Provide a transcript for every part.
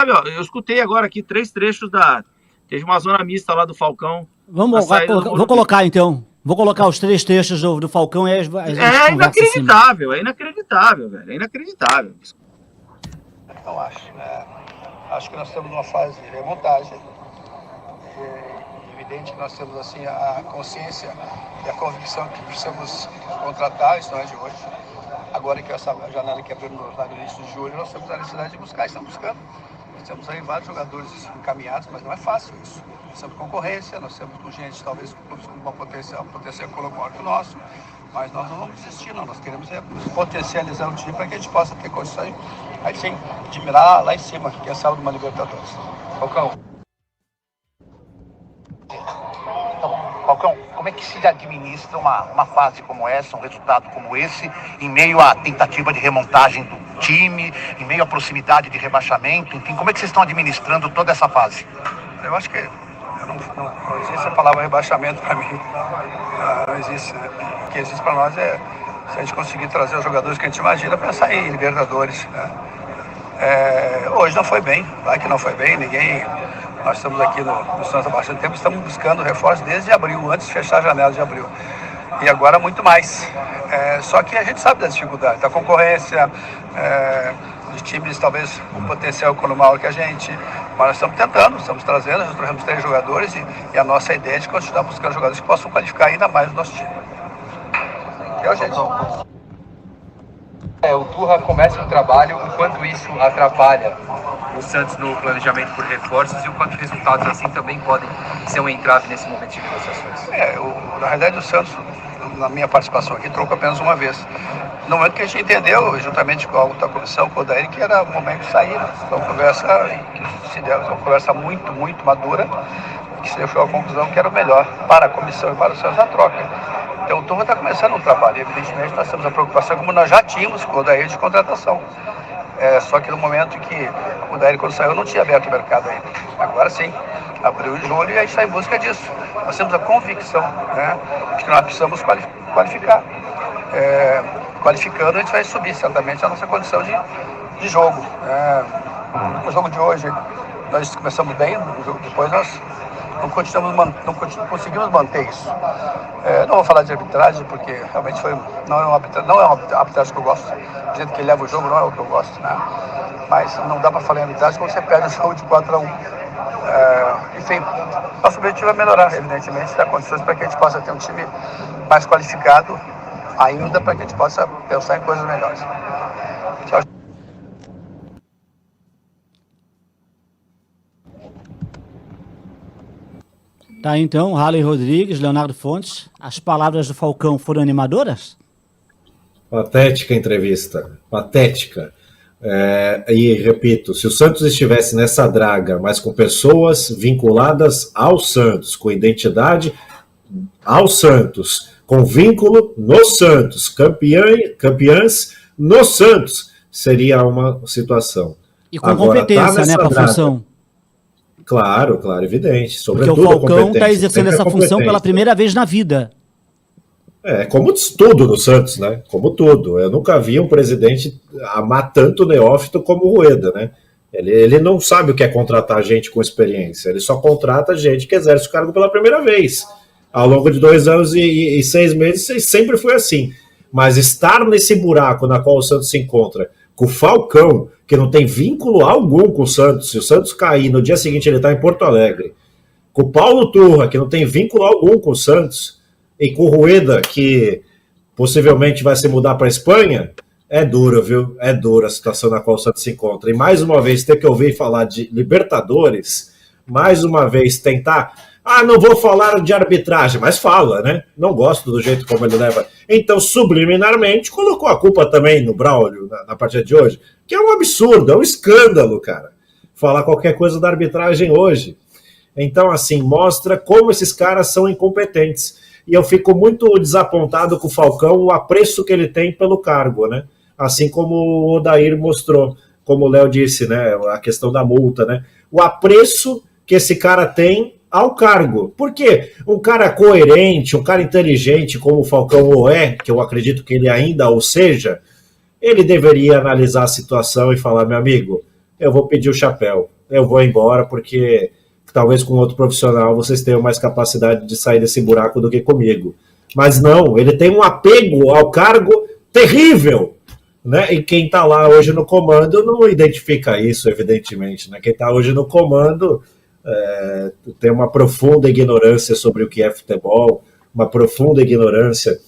Sabe, ó, eu escutei agora aqui 3 trechos da... Teve uma zona mista lá do Falcão. Vou colocar então. Vou colocar os 3 trechos do Falcão e a gente inacreditável, é inacreditável, velho. É inacreditável. Não acho. Acho que nós estamos numa fase de remontagem. É evidente que nós temos assim a consciência e a convicção que precisamos contratar, isso não é de hoje. Agora que essa janela que abriu no início de julho, nós temos a necessidade de buscar, estamos buscando. Nós temos aí vários jogadores encaminhados, mas não é fácil isso. Nós temos concorrência, nós temos com gente, talvez com uma potencial maior que o nosso, mas nós não vamos desistir, não. Nós queremos potencializar o time para que a gente possa ter condições, aí sim, de mirar lá em cima, que é a sala de uma Libertadores. Falcão. Falcão, como é que se administra uma fase como essa, um resultado como esse, em meio à tentativa de remontagem do time, em meio à proximidade de rebaixamento, enfim, como é que vocês estão administrando toda essa fase? Eu acho que não existe a palavra rebaixamento para mim, não existe, né? O que existe para nós é, se a gente conseguir trazer os jogadores que a gente imagina, pensar em Libertadores, né? Hoje não foi bem, vai que não foi bem, nós estamos aqui no Santos há bastante tempo, estamos buscando reforços desde abril, antes de fechar a janela de abril. E agora muito mais. Só que a gente sabe das dificuldades, da concorrência, de times talvez com potencial econômico que a gente. Mas nós estamos tentando, estamos trazendo, nós trouxemos 3 jogadores e a nossa ideia é de continuar buscando jogadores que possam qualificar ainda mais o nosso time. Gente. O Turra começa o trabalho, o quanto isso atrapalha o Santos no planejamento por reforços e o quanto resultados assim também podem ser um entrave nesse momento de negociações. Na realidade o Santos, na minha participação aqui, trocou apenas uma vez. No momento que a gente entendeu, juntamente com a outra comissão, com o Odair, que era o momento de sair. Então, uma conversa muito, muito madura, que se chegou à conclusão que era o melhor para a comissão e para o Santos a troca. Então o Turma está começando um trabalho, evidentemente nós temos a preocupação como nós já tínhamos com o Odair de contratação. Só que no momento que o Odair, quando saiu, não tinha aberto o mercado ainda. Agora sim, abriu em julho e a gente está em busca disso. Nós temos a convicção, né, de que nós precisamos qualificar. Qualificando, a gente vai subir certamente a nossa condição de jogo. O jogo de hoje, nós começamos bem, o jogo depois nós não conseguimos manter isso. Não vou falar de arbitragem, porque realmente não é uma arbitragem que eu gosto. Do jeito que ele leva o jogo não é o que eu gosto, né? Mas não dá para falar em arbitragem quando você perde o jogo de 4-1. Enfim, nosso objetivo é melhorar, evidentemente, dar condições para que a gente possa ter um time mais qualificado ainda, para que a gente possa pensar em coisas melhores. Tchau. Tá, então, Raleigh Rodrigues, Leonardo Fontes, as palavras do Falcão foram animadoras? Patética entrevista, patética. E repito, se o Santos estivesse nessa draga, mas com pessoas vinculadas ao Santos, com identidade ao Santos, com vínculo no Santos, campeãs no Santos, seria uma situação. E com agora, competência, né, para a função. Claro, evidente. Sobretudo porque o Falcão está exercendo essa função pela primeira vez na vida. Como tudo no Santos, né? Como tudo. Eu nunca vi um presidente amar tanto o neófito como o Rueda, né? Ele não sabe o que é contratar gente com experiência. Ele só contrata gente que exerce o cargo pela primeira vez. Ao longo de 2 anos e 6 meses, sempre foi assim. Mas estar nesse buraco na qual o Santos se encontra, com o Falcão, que não tem vínculo algum com o Santos, se o Santos cair, no dia seguinte ele está em Porto Alegre, com o Paulo Turra, que não tem vínculo algum com o Santos, e com o Rueda, que possivelmente vai se mudar para a Espanha, é duro, viu? É dura a situação na qual o Santos se encontra. E mais uma vez, ter que ouvir falar de Libertadores, mais uma vez tentar... não vou falar de arbitragem, mas fala, né? Não gosto do jeito como ele leva. Então, subliminarmente, colocou a culpa também no Braulio na partida de hoje, que é um absurdo, é um escândalo, cara, falar qualquer coisa da arbitragem hoje. Então, assim, mostra como esses caras são incompetentes. E eu fico muito desapontado com o Falcão, o apreço que ele tem pelo cargo, né? Assim como o Odair mostrou, como o Léo disse, né? A questão da multa, né? O apreço que esse cara tem ao cargo. Por quê? Um cara coerente, um cara inteligente como o Falcão que eu acredito que ele ainda o seja, ele deveria analisar a situação e falar, meu amigo, eu vou pedir o chapéu, eu vou embora porque talvez com outro profissional vocês tenham mais capacidade de sair desse buraco do que comigo. Mas não, ele tem um apego ao cargo terrível, né? E quem está lá hoje no comando não identifica isso, evidentemente, né? Quem está hoje no comando tem uma profunda ignorância sobre o que é futebol, uma profunda ignorância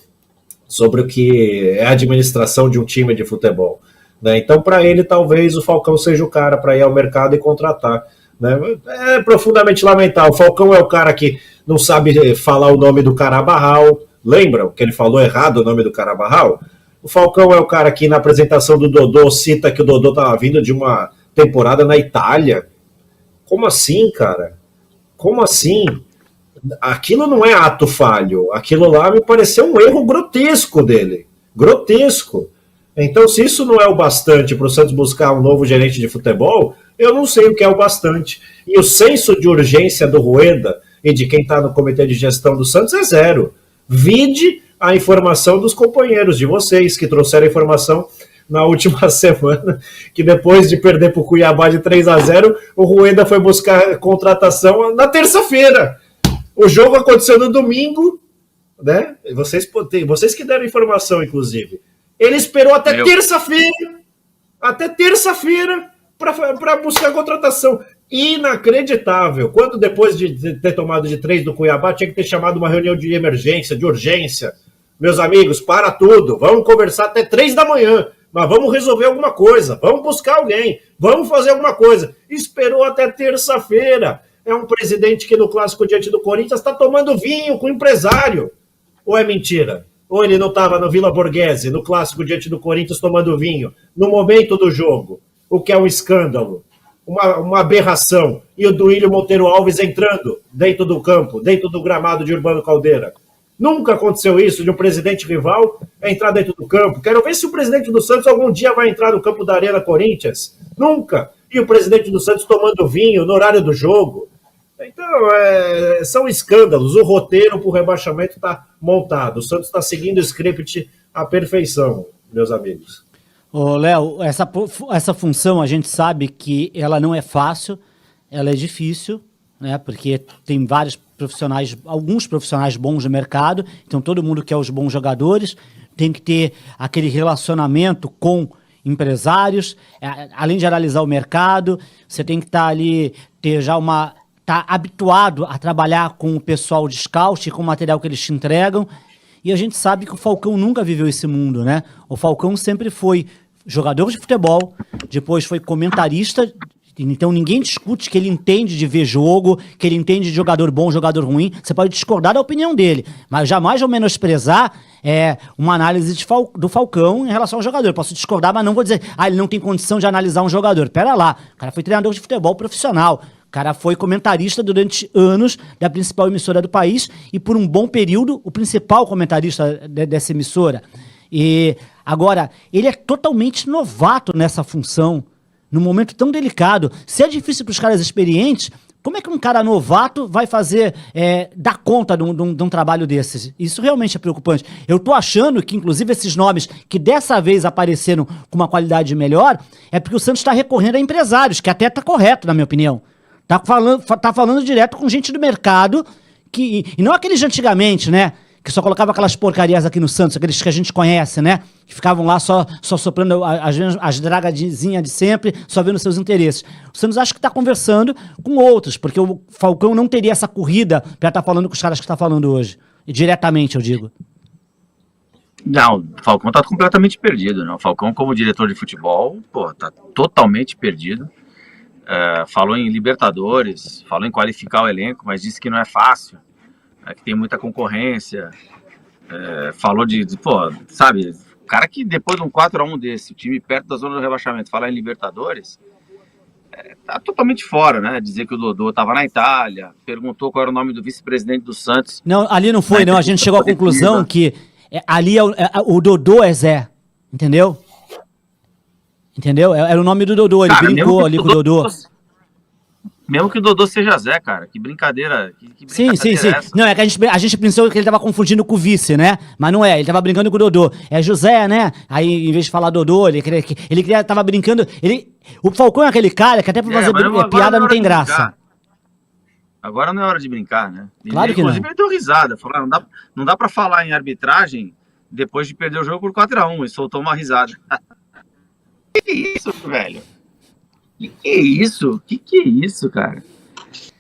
sobre o que é a administração de um time de futebol, né? Então, para ele, talvez o Falcão seja o cara para ir ao mercado e contratar, né? É profundamente lamentável. O Falcão é o cara que não sabe falar o nome do Carabarral. Lembram que ele falou errado o nome do Carabarral? O Falcão é o cara que, na apresentação do Dodô, cita que o Dodô estava vindo de uma temporada na Itália. Como assim, cara? Como assim? Aquilo não é ato falho. Aquilo lá me pareceu um erro grotesco dele. Grotesco. Então, se isso não é o bastante para o Santos buscar um novo gerente de futebol, eu não sei o que é o bastante. E o senso de urgência do Rueda e de quem está no comitê de gestão do Santos é zero. Vide a informação dos companheiros de vocês, que trouxeram a informação na última semana, que depois de perder para o Cuiabá de 3-0, o Rueda foi buscar contratação na terça-feira. O jogo aconteceu no domingo, né? Vocês que deram informação, inclusive. Ele esperou até terça-feira para buscar a contratação. Inacreditável. Quando depois de ter tomado de 3 do Cuiabá, tinha que ter chamado uma reunião de emergência, de urgência. Meus amigos, para tudo. Vamos conversar até 3 da manhã. Mas vamos resolver alguma coisa. Vamos buscar alguém. Vamos fazer alguma coisa. Esperou até terça-feira. É um presidente que no clássico diante do Corinthians está tomando vinho com o empresário. Ou é mentira? Ou ele não estava no Vila Borghese, no clássico diante do Corinthians, tomando vinho, no momento do jogo, o que é um escândalo, uma aberração, e o Duílio Monteiro Alves entrando dentro do campo, dentro do gramado de Urbano Caldeira. Nunca aconteceu isso de um presidente rival entrar dentro do campo. Quero ver se o presidente do Santos algum dia vai entrar no campo da Arena Corinthians. Nunca. E o presidente do Santos tomando vinho no horário do jogo. Então, são escândalos. O roteiro para o rebaixamento está montado. O Santos está seguindo o script à perfeição, meus amigos. Ô, Léo, essa função a gente sabe que ela não é fácil, ela é difícil, né? Porque tem vários profissionais, alguns profissionais bons no mercado, então todo mundo quer os bons jogadores, tem que ter aquele relacionamento com empresários, além de analisar o mercado, você tem que estar ali, tá habituado a trabalhar com o pessoal de scout, com o material que eles te entregam, e a gente sabe que o Falcão nunca viveu esse mundo, né? O Falcão sempre foi jogador de futebol, depois foi comentarista, então ninguém discute que ele entende de ver jogo, que ele entende de jogador bom, jogador ruim, você pode discordar da opinião dele, mas jamais vou menosprezar uma análise do Falcão em relação ao jogador. Eu posso discordar, mas não vou dizer, ele não tem condição de analisar um jogador. Pera lá, o cara foi treinador de futebol profissional, o cara foi comentarista durante anos da principal emissora do país e por um bom período o principal comentarista dessa emissora. E agora, ele é totalmente novato nessa função, num momento tão delicado. Se é difícil para os caras experientes, como é que um cara novato vai dar conta de um trabalho desses? Isso realmente é preocupante. Eu tô achando que, inclusive, esses nomes que dessa vez apareceram com uma qualidade melhor, é porque o Santos está recorrendo a empresários, que até está correto, na minha opinião. Tá falando direto com gente do mercado, e não aqueles de antigamente, né? Que só colocava aquelas porcarias aqui no Santos, aqueles que a gente conhece, né? Que ficavam lá só soprando as dragazinhas de sempre, só vendo seus interesses. O Santos acho que está conversando com outros, porque o Falcão não teria essa corrida para estar falando com os caras que está falando hoje. Diretamente, eu digo. Não, o Falcão está completamente perdido, né? O Falcão, como diretor de futebol, está totalmente perdido. Falou em Libertadores, falou em qualificar o elenco, mas disse que não é fácil. Que tem muita concorrência, falou sabe, o cara que depois de um 4-1 desse, o time perto da zona do rebaixamento, falar em Libertadores, tá totalmente fora, né, dizer que o Dodô estava na Itália, perguntou qual era o nome do vice-presidente do Santos. Não, ali não foi, não, a gente chegou à conclusão que ali o Dodô é Zé, entendeu? Entendeu? Era o nome do Dodô, ele brincou ali com o Dodô. Mesmo que o Dodô seja Zé, cara. Que brincadeira. Que Sim. brincadeira é essa? Não, é que a gente pensou que ele tava confundindo com o vice, né? Mas não é, ele tava brincando com o Dodô. É José, né? Aí, em vez de falar Dodô, tava brincando. O Falcão é aquele cara que até pra fazer mas agora piada é não hora tem de graça. brincar. Agora não é hora de brincar, né? Claro que não. Inclusive, ele deu risada. Falou, não dá pra falar em arbitragem depois de perder o jogo por 4-1. E soltou uma risada. Que isso, velho? Que é isso? Que é isso, cara?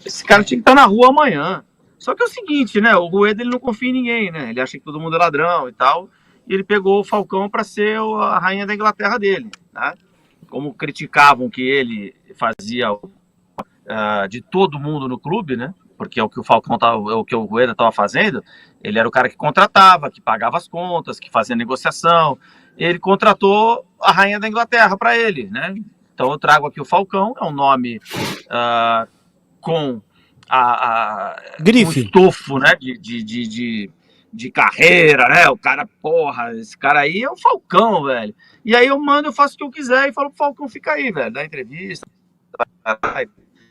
Esse cara tinha que estar na rua amanhã. Só que é o seguinte, né? O Rueda, ele não confia em ninguém, né? Ele acha que todo mundo é ladrão e tal. E ele pegou o Falcão para ser a rainha da Inglaterra dele, né? Como criticavam que ele fazia de todo mundo no clube, né? Porque é o que o Falcão o que o Rueda estava fazendo. Ele era o cara que contratava, que pagava as contas, que fazia negociação. Ele contratou a rainha da Inglaterra para ele, né? Então eu trago aqui o Falcão, é um nome com grife, um estofo, né, de carreira, né? O cara, porra, esse cara aí é o Falcão, velho. E aí eu faço o que eu quiser e falo pro Falcão, fica aí, velho, dá entrevista.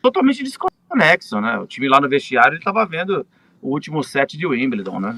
Totalmente desconexo, né? O time lá no vestiário, ele tava vendo o último set de Wimbledon, né?